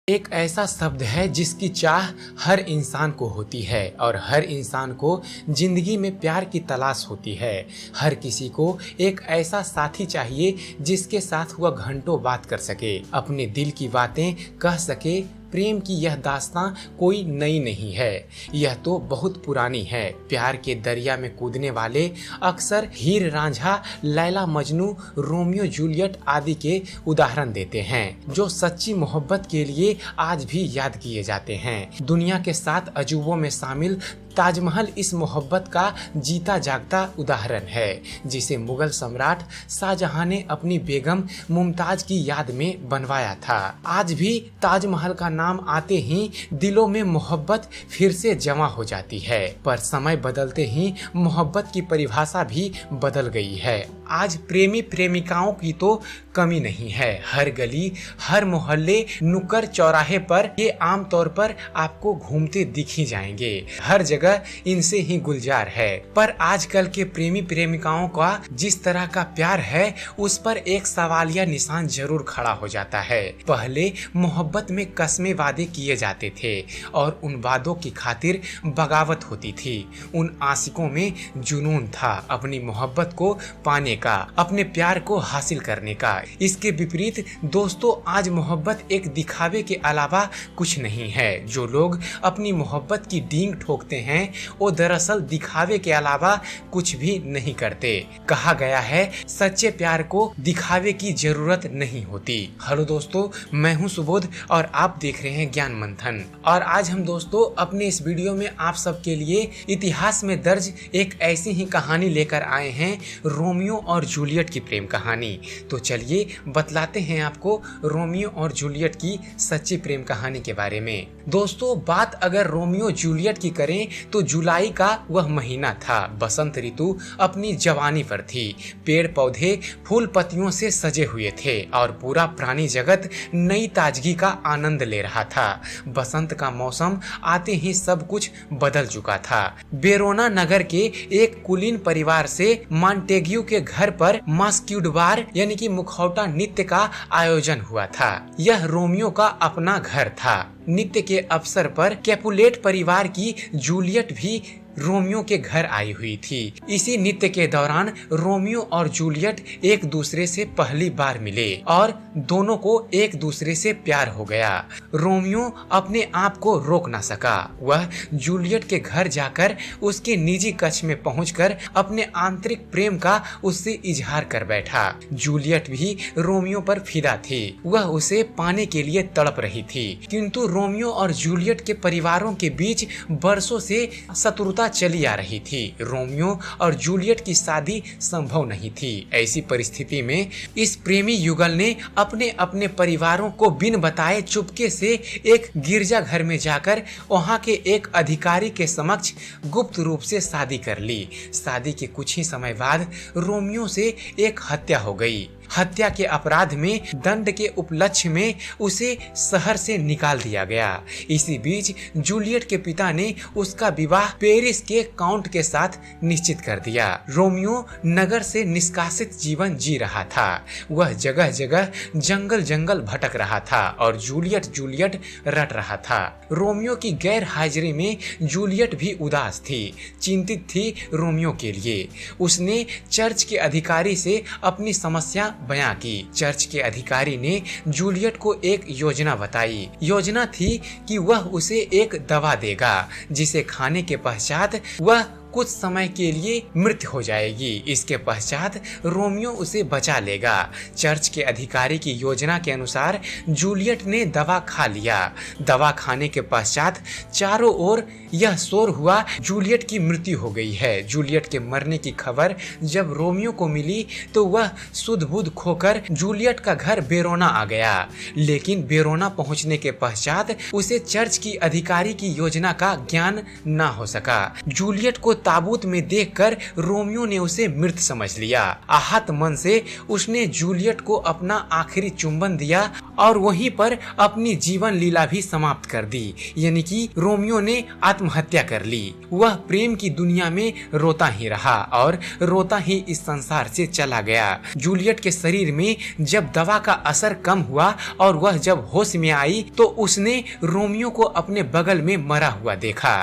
एक ऐसा शब्द है जिसकी चाह हर इंसान को होती है और हर इंसान को जिंदगी में प्यार की तलाश होती है। हर किसी को एक ऐसा साथी चाहिए जिसके साथ वह घंटों बात कर सके, अपने दिल की बातें कह सके। प्रेम की यह दास्तां कोई नई नहीं है, यह तो बहुत पुरानी है। प्यार के दरिया में कूदने वाले अक्सर हीर रांझा, लैला मजनू, रोमियो जूलियट आदि के उदाहरण देते हैं, जो सच्ची मोहब्बत के लिए आज भी याद किए जाते हैं। दुनिया के 7 अजूबों में शामिल ताजमहल इस मोहब्बत का जीता जागता उदाहरण है, जिसे मुगल सम्राट शाहजहां ने अपनी बेगम मुमताज की याद में बनवाया था। आज भी ताजमहल का नाम आते ही दिलों में मोहब्बत फिर से जमा हो जाती है, पर समय बदलते ही मोहब्बत की परिभाषा भी बदल गई है। आज प्रेमी प्रेमिकाओं की तो कमी नहीं है। हर गली, हर मोहल्ले, नुक्कड़ चौराहे पर ये आमतौर पर आपको घूमते दिख ही जाएंगे। हर जगह इनसे ही गुलजार है। पर आजकल के प्रेमी प्रेमिकाओं का जिस तरह का प्यार है, उस पर एक सवालिया निशान जरूर खड़ा हो जाता है। पहले मोहब्बत में कस्में वादे किए जाते थे और उन वादों की खातिर बगावत होती थी। उन आशिकों में जुनून था अपनी मोहब्बत को पाने का, अपने प्यार को हासिल करने का। इसके विपरीत दोस्तों, आज मोहब्बत एक दिखावे के अलावा कुछ नहीं है। जो लोग अपनी मोहब्बत की डींग ठोकते हैं वो दरअसल दिखावे के अलावा कुछ भी नहीं करते। कहा गया है, सच्चे प्यार को दिखावे की जरूरत नहीं होती। हेलो दोस्तों, मैं हूं सुबोध और आप देख रहे हैं ज्ञान मंथन। और आज हम दोस्तों अपने इस वीडियो में आप सबके लिए इतिहास में दर्ज एक ऐसी ही कहानी लेकर आए हैं, रोमियो और जूलियट की प्रेम कहानी। तो चलिए बतलाते हैं आपको रोमियो और जूलियट की सच्ची प्रेम कहानी के बारे में। दोस्तों, बात अगर रोमियो जूलियट की करें तो जुलाई का वह महीना था। बसंत ऋतु अपनी जवानी पर थी। पेड़ पौधे फूल पत्तियों से सजे हुए थे और पूरा प्राणी जगत नई ताजगी का आनंद ले रहा था। बसंत का मौसम आते ही सब कुछ बदल चुका था। बेरोना नगर के एक कुलीन परिवार से मॉन्टेग्यू के घर पर मास्क्यूडवार यानी कि मुखौटा नृत्य का आयोजन हुआ था। यह रोमियो का अपना घर था। नृत्य के अवसर पर कैपुलेट परिवार की जूलियट भी रोमियो के घर आई हुई थी। इसी नृत्य के दौरान रोमियो और जूलियट एक दूसरे से पहली बार मिले और दोनों को एक दूसरे से प्यार हो गया। रोमियो अपने आप को रोक ना सका। वह जूलियट के घर जाकर उसके निजी कक्ष में पहुंचकर अपने आंतरिक प्रेम का उससे इजहार कर बैठा। जूलियट भी रोमियो पर फिदा थी। वह उसे पाने के लिए तड़प रही थी, किंतु रोमियो और जूलियट के परिवारों के बीच बरसों से शत्रुता चली आ रही थी। रोमियो और जूलियट की शादी संभव नहीं थी। ऐसी परिस्थिति में इस प्रेमी युगल ने अपने अपने परिवारों को बिन बताए चुपके से एक गिरजाघर में जाकर वहां के एक अधिकारी के समक्ष गुप्त रूप से शादी कर ली। शादी के कुछ ही समय बाद रोमियो से एक हत्या हो गई। हत्या के अपराध में दंड के उपलक्ष्य में उसे शहर से निकाल दिया गया। इसी बीच जूलियट के पिता ने उसका विवाह पेरिस के काउंट के साथ निश्चित कर दिया। रोमियो नगर से निष्कासित जीवन जी रहा था। वह जगह जगह जंगल जंगल भटक रहा था और जूलियट रट रहा था। रोमियो की गैर हाजिरी में जूलियट भी उदास थी, चिंतित थी रोमियो के लिए। उसने चर्च के अधिकारी से अपनी समस्या बयां की। चर्च के अधिकारी ने जूलियट को एक योजना बताई। योजना थी कि वह उसे एक दवा देगा जिसे खाने के पश्चात वह कुछ समय के लिए मृत हो जाएगी। इसके पश्चात रोमियो उसे बचा लेगा। चर्च के अधिकारी की योजना के अनुसार जूलियट ने दवा खा लिया। दवा खाने के पश्चात चारों ओर यह शोर हुआ, जूलियट की मृत्यु हो गई है। जूलियट के मरने की खबर जब रोमियो को मिली तो वह सुध बुध खोकर जूलियट का घर बेरोना आ गया। लेकिन बेरोना पहुंचने के पश्चात उसे चर्च की अधिकारी की योजना का ज्ञान न हो सका। जूलियट को ताबूत में देखकर रोमियो ने उसे मृत समझ लिया। आहत मन से उसने जूलियट को अपना आखिरी चुंबन दिया और वहीं पर अपनी जीवन लीला भी समाप्त कर दी, यानी कि रोमियो ने आत्महत्या कर ली। वह प्रेम की दुनिया में रोता ही रहा और रोता ही इस संसार से चला गया। जूलियट के शरीर में जब दवा का असर कम हुआ और वह जब होश में आई तो उसने रोमियो को अपने बगल में मरा हुआ देखा।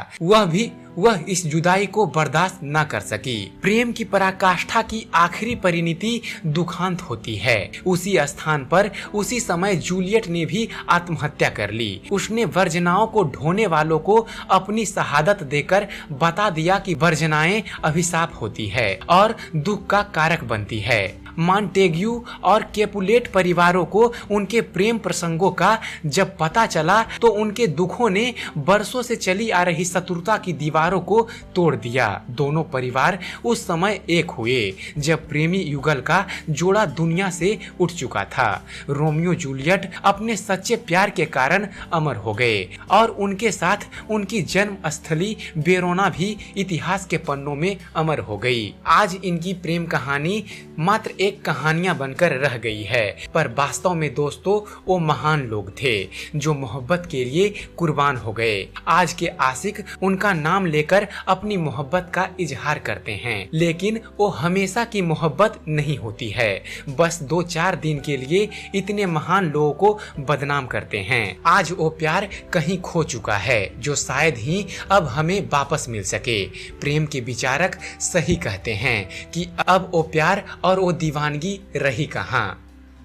वह इस जुदाई को बर्दाश्त न कर सकी। प्रेम की पराकाष्ठा की आखिरी परिणति दुखांत होती है। उसी स्थान पर उसी समय जूलियट ने भी आत्महत्या कर ली। उसने वर्जनाओं को ढोने वालों को अपनी शहादत देकर बता दिया कि वर्जनाएं अभिशाप होती है और दुख का कारक बनती है। मॉन्टेग्यू और कैपुलेट परिवारों को उनके प्रेम प्रसंगों का जब पता चला तो उनके दुखों ने बरसों से चली आ रही शत्रुता की दीवारों को तोड़ दिया। दोनों परिवार उस समय एक हुए जब प्रेमी युगल का जोड़ा दुनिया से उठ चुका था। रोमियो जूलियट अपने सच्चे प्यार के कारण अमर हो गए और उनके साथ उनकी जन्म स्थली वेरोना भी इतिहास के पन्नों में अमर हो गई। आज इनकी प्रेम कहानी मात्र एक कहानियां बनकर रह गई है, पर वास्तव में दोस्तों वो महान लोग थे जो मोहब्बत के लिए कुर्बान हो गए। आज के आशिक उनका नाम लेकर अपनी मोहब्बत का इजहार करते हैं, लेकिन वो हमेशा की मोहब्बत नहीं होती है। बस 2-4 दिन के लिए इतने महान लोगों को बदनाम करते हैं। आज वो प्यार कहीं खो चुका है जो शायद ही अब हमें वापस मिल सके। प्रेम के विचारक सही कहते हैं कि अब वो प्यार और वो दीवानगी रही कहाँ।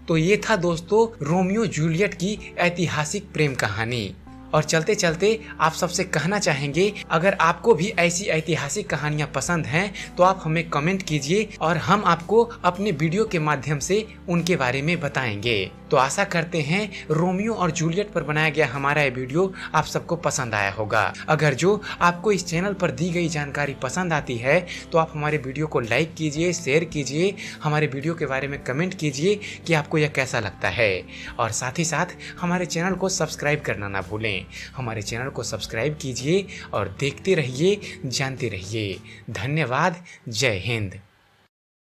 तो ये था दोस्तों रोमियो जूलियट की ऐतिहासिक प्रेम कहानी। और चलते चलते आप सबसे कहना चाहेंगे, अगर आपको भी ऐसी ऐतिहासिक कहानियां पसंद हैं तो आप हमें कमेंट कीजिए और हम आपको अपने वीडियो के माध्यम से उनके बारे में बताएंगे। तो आशा करते हैं रोमियो और जूलियट पर बनाया गया हमारा ये वीडियो आप सबको पसंद आया होगा। अगर जो आपको इस चैनल पर दी गई जानकारी पसंद आती है तो आप हमारे वीडियो को लाइक कीजिए, शेयर कीजिए, हमारे वीडियो के बारे में कमेंट कीजिए कि आपको यह कैसा लगता है। और साथ ही साथ हमारे चैनल को सब्सक्राइब करना ना भूलें। हमारे चैनल को सब्सक्राइब कीजिए और देखते रहिए, जानते रहिए। धन्यवाद। जय हिंद।